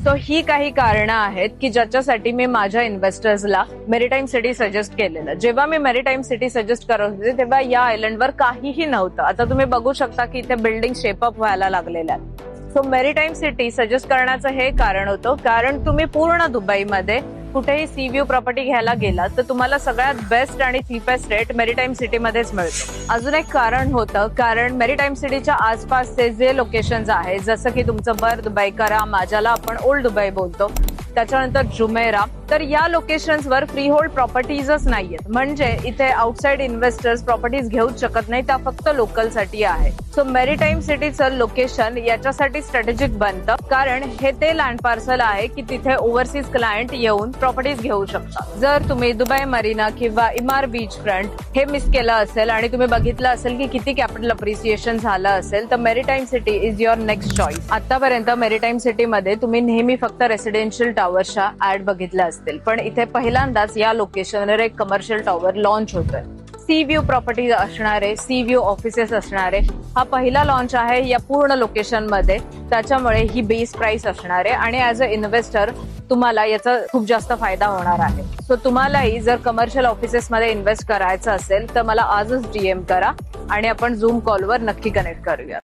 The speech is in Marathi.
सो ही काही कारणं आहेत की ज्याच्यासाठी मी माझ्या इन्व्हेस्टर्सला मेरीटाईम सिटी सजेस्ट केलेलं. जेव्हा मी मेरीटाईम सिटी सजेस्ट करत होते तेव्हा या आयलंडवर काहीही नव्हतं. आता तुम्ही बघू शकता की इथे बिल्डिंग शेपअप व्हायला लागलेल्या आहेत. सो मेरीटाईम सिटी सजेस्ट करण्याचं हे कारण होतं, कारण तुम्ही पूर्ण दुबईमध्ये कुठेही सी व्ह्यू प्रॉपर्टी घ्यायला गेलात तर तुम्हाला सगळ्यात बेस्ट आणि चीपेस्ट रेट मेरीटाईम सिटीमध्येच मिळतो. अजून एक कारण होतं, कारण मेरीटाईम सिटीच्या आसपासचे जे लोकेशन्स आहेत, जसं की तुमचं बर दुबई, करामा, ज्याला आपण ओल्ड दुबई बोलतो, त्याच्यानंतर जुमेरा, तर या लोकेशन्सवर फ्री होल्ड प्रॉपर्टीजच नाहीयेत. म्हणजे इथे आउटसाइड इन्व्हेस्टर्स प्रॉपर्टीज घेऊच शकत नाही, त्या फक्त लोकलसाठी आहे. सो मेरीटाईम सिटीचं लोकेशन याच्यासाठी स्ट्रॅटेजिक बनतं, कारण हे ते लँड पार्सल आहे की तिथे ओव्हरसीज क्लायंट येऊन प्रॉपर्टीज घेऊ शकतात. जर तुम्ही दुबई मरीना किंवा इमार बीच फ्रंट हे मिस केलं असेल आणि तुम्ही बघितलं असेल की किती कॅपिटल अप्रिसिएशन झालं असेल, तर maritime city is your next choice. आतापर्यंत मेरीटाईम सिटीमध्ये तुम्ही नेहमी फक्त रेसिडेन्शियल टॉवरच्या ऍड बघितल्या असतील, पण इथे पहिल्यांदाच या लोकेशनवर एक कमर्शियल टॉवर लॉन्च होतोय. सी व्ह्यू प्रॉपर्टीज असणारे, सी व्ह्यू ऑफिसेस असणारे, हा पहिला लॉन्च आहे या पूर्ण लोकेशन मध्ये. त्याच्यामुळे ही बेस प्राइस असणार आहे आणि ऍज अ इन्व्हेस्टर तुम्हाला याचा खूप जास्त फायदा होणार आहे. सो तुम्हालाही जर कमर्शियल ऑफिसेस मध्ये इन्व्हेस्ट करायचं असेल तर मला आजच DM करा आणि आपण झूम कॉलवर नक्की कनेक्ट करूया.